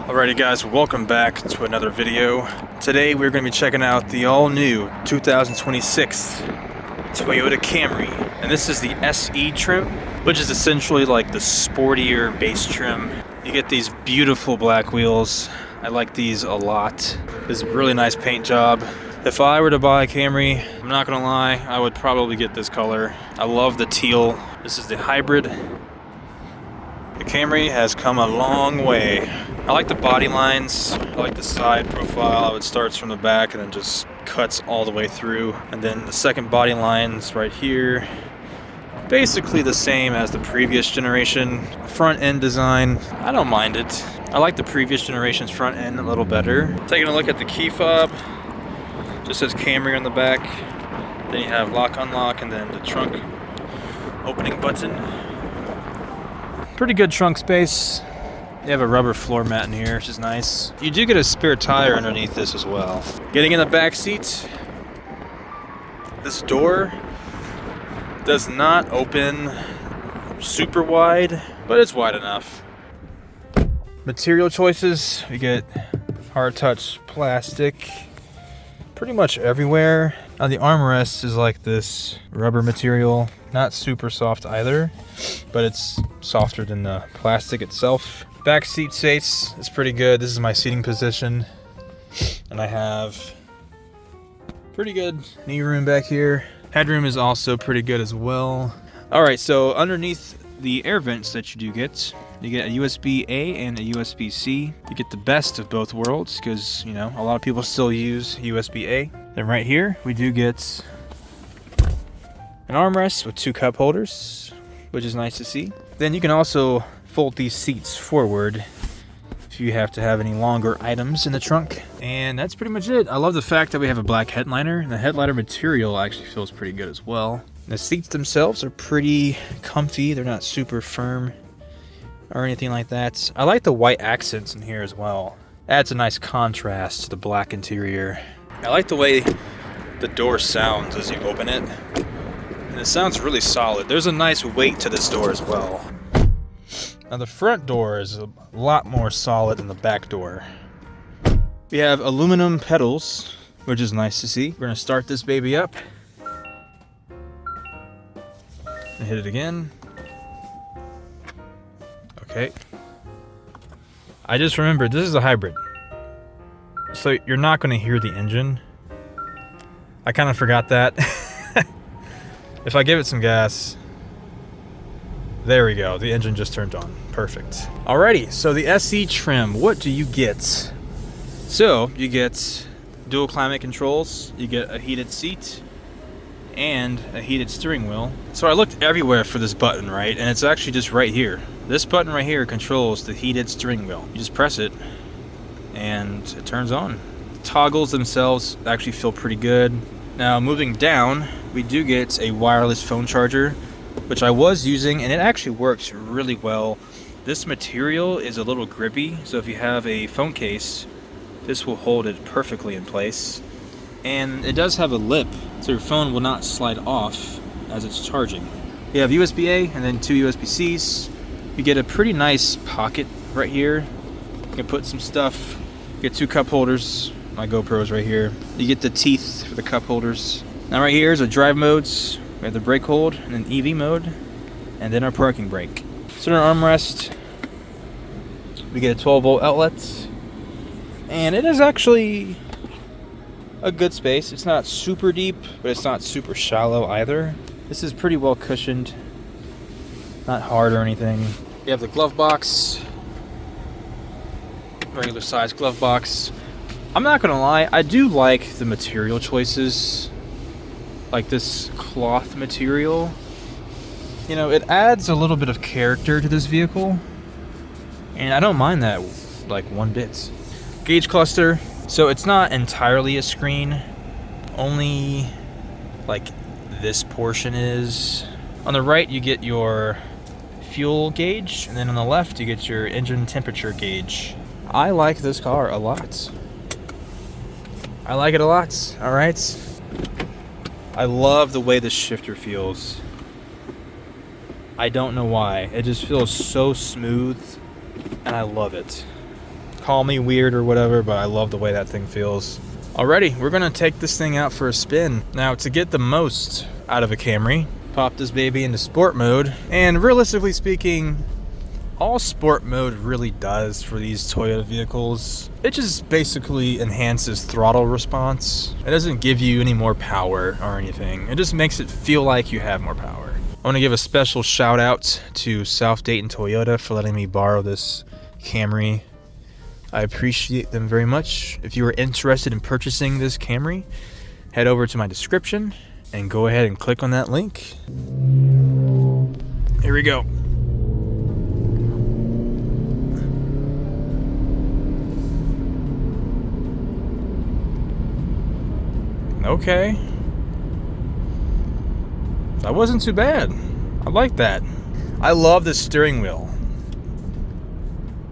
Alrighty guys, welcome back to another video. Today we're going to be checking out the all-new 2026 Toyota Camry. And this is the SE trim, which is essentially like the sportier base trim. You get these beautiful black wheels. I like these a lot. This is a really nice paint job. If I were to buy a Camry, I'm not gonna lie, I would probably get this color. I love the teal. This is the hybrid. The Camry has come a long way. I like the body lines, I like the side profile, how it starts from the back and then just cuts all the way through. And then the second body lines right here, basically the same as the previous generation. Front end design, I don't mind it. I like the previous generation's front end a little better. Taking a look at the key fob, just says Camry on the back. Then you have lock unlock and then the trunk opening button. Pretty good trunk space. You have a rubber floor mat in here, which is nice. You do get a spare tire underneath this as well. Getting in the back seat, this door does not open super wide, but it's wide enough. Material choices, we get hard touch plastic pretty much everywhere. Now the armrest is like this rubber material, not super soft either, but it's softer than the plastic itself. Back seat space is pretty good. This is my seating position, and I have pretty good knee room back here. Headroom is also pretty good as well. All right, so underneath the air vents that you do get, you get a USB-A and a USB-C. You get the best of both worlds because, you know, a lot of people still use USB-A. Then right here, we do get an armrest with 2 cup holders, which is nice to see. Then you can also fold these seats forward if you have to have any longer items in the trunk. And that's pretty much it. I love the fact that we have a black headliner, and the headliner material actually feels pretty good as well. The seats themselves are pretty comfy. They're not super firm or anything like that. I like the white accents in here as well. Adds a nice contrast to the black interior. I like the way the door sounds as you open it. And it sounds really solid. There's a nice weight to this door as well. Now the front door is a lot more solid than the back door. We have aluminum pedals, which is nice to see. We're gonna start this baby up. And hit it again. Okay. I just remembered, this is a hybrid. So you're not gonna hear the engine. I kind of forgot that. If I give it some gas, there we go, the engine just turned on. Perfect. Alrighty, so the SE trim, what do you get? So, you get dual climate controls, you get a heated seat, and a heated steering wheel. So I looked everywhere for this button, right? And it's actually just right here. This button right here controls the heated steering wheel. You just press it, and it turns on. The toggles themselves actually feel pretty good. Now, moving down, we do get a wireless phone charger, which I was using, and it actually works really well. This material is a little grippy, so if you have a phone case, this will hold it perfectly in place. And it does have a lip, so your phone will not slide off as it's charging. You have USB-A and then 2 USB-Cs. You get a pretty nice pocket right here. You can put some stuff. You get 2 cup holders. My GoPro's right here. You get the teeth for the cup holders. Now right here is our drive modes. We have the brake hold and then EV mode, and then our parking brake. Center armrest. We get a 12-volt outlet, and it is actually a good space. It's not super deep, but it's not super shallow either. This is pretty well cushioned, not hard or anything. You have the glove box, regular size glove box. I'm not gonna lie, I do like the material choices, like this cloth material. You know, it adds a little bit of character to this vehicle, and I don't mind that like one bit. Gauge cluster, so it's not entirely a screen, only like this portion is. On the right you get your fuel gauge, and then on the left you get your engine temperature gauge. I like this car a lot. I like it a lot, alright? I love the way the shifter feels. I don't know why. It just feels so smooth, and I love it. call me weird or whatever, but I love the way that thing feels. Alrighty, we're gonna take this thing out for a spin. Now, to get the most out of a Camry, pop this baby into sport mode. And realistically speaking, all sport mode really does for these Toyota vehicles, it just basically enhances throttle response. It doesn't give you any more power or anything. It just makes it feel like you have more power. I want to give a special shout out to South Dayton Toyota for letting me borrow this Camry. I appreciate them very much. If you are interested in purchasing this Camry, head over to my description and go ahead and click on that link. Here we go. Okay. That wasn't too bad. I like that. I love the steering wheel.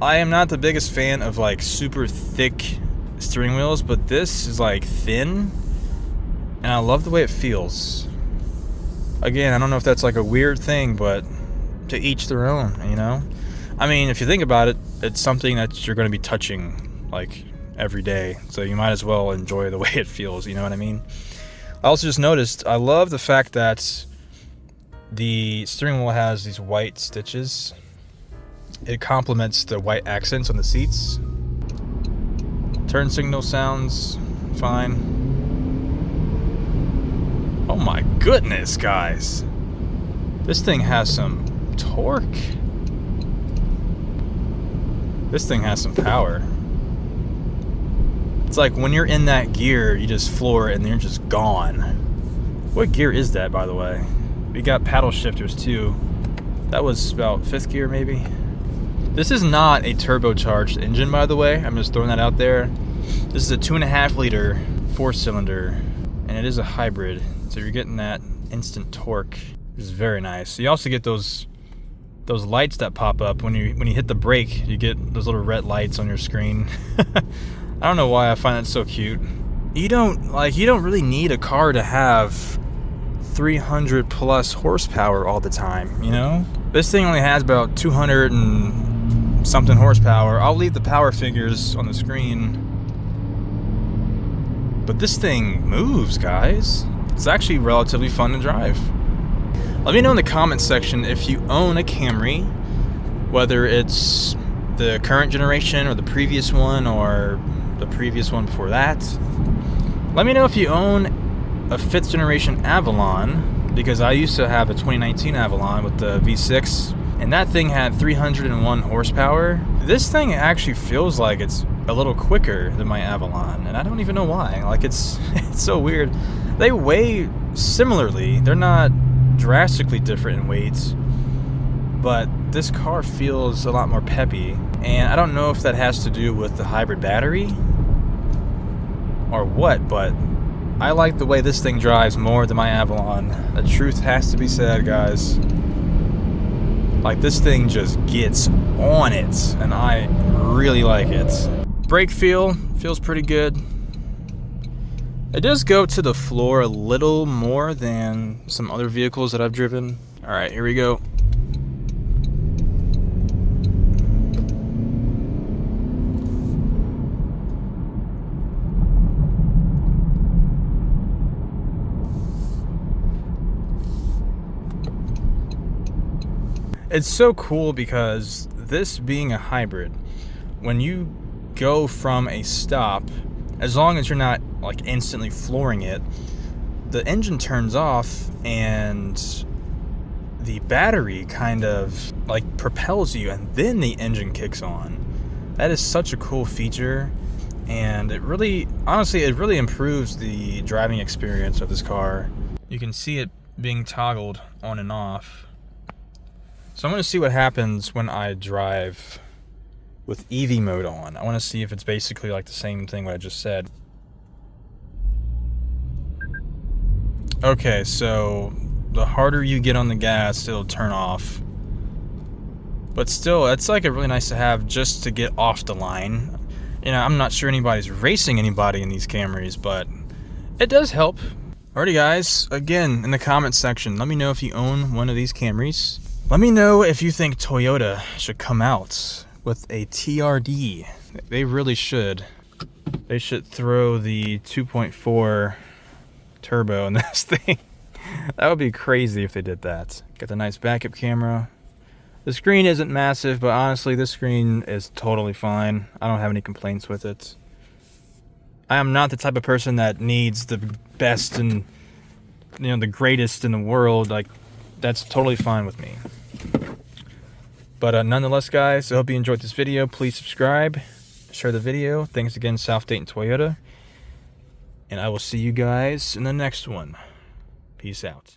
I am not the biggest fan of like super thick steering wheels, but this is like thin, and I love the way it feels. Again, I don't know if that's like a weird thing, but to each their own, you know? I mean, if you think about it, it's something that you're going to be touching like every day, so you might as well enjoy the way it feels, you know what I mean? I also just noticed, I love the fact that the steering wheel has these white stitches. It complements the white accents on the seats. Turn signal sounds fine. Oh my goodness, guys. This thing has some torque. This thing has some power. It's like when you're in that gear, you just floor it and you're just gone. What gear is that, by the way? We got paddle shifters too. That was about 5th gear maybe. This is not a turbocharged engine, by the way. I'm just throwing that out there. This is a 2.5 liter 4-cylinder, and it is a hybrid. So you're getting that instant torque, which is very nice. You also get those lights that pop up when you hit the brake. You get those little red lights on your screen. I don't know why I find that so cute. You don't really need a car to have 300 plus horsepower all the time, you know? This thing only has about 200 and something horsepower. I'll leave the power figures on the screen. But this thing moves, guys. It's actually relatively fun to drive. Let me know in the comments section if you own a Camry, whether it's the current generation or the previous one or the previous one before that. Let me know if you own a 5th generation Avalon, because I used to have a 2019 Avalon with the V6, and that thing had 301 horsepower. This thing actually feels like it's a little quicker than my Avalon, and I don't even know why. Like, it's so weird. They weigh similarly. They're not drastically different in weights, but this car feels a lot more peppy, and I don't know if that has to do with the hybrid battery or what, but I like the way this thing drives more than my Avalon. The truth has to be said, guys. Like, this thing just gets on it, and I really like it. Brake feels pretty good. It does go to the floor a little more than some other vehicles that I've driven. All right, here we go. It's so cool because this being a hybrid, when you go from a stop, as long as you're not like instantly flooring it, the engine turns off and the battery kind of like propels you, and then the engine kicks on. That is such a cool feature, and it really, honestly, it really improves the driving experience of this car. You can see it being toggled on and off. So I'm going to see what happens when I drive with EV mode on. I want to see if it's basically like the same thing what I just said. Okay, so the harder you get on the gas, it'll turn off. But still, it's like a really nice to have just to get off the line. You know, I'm not sure anybody's racing anybody in these Camrys, but it does help. Alrighty guys, again, in the comments section, let me know if you own one of these Camrys. Let me know if you think Toyota should come out with a TRD. They really should. They should throw the 2.4 turbo in this thing. That would be crazy if they did that. Got the nice backup camera. The screen isn't massive, but honestly, this screen is totally fine. I don't have any complaints with it. I am not the type of person that needs the best and, you know, the greatest in the world. Like, that's totally fine with me. But nonetheless, guys, I hope you enjoyed this video. Please subscribe, share the video. Thanks again, South Dayton Toyota. And I will see you guys in the next one. Peace out.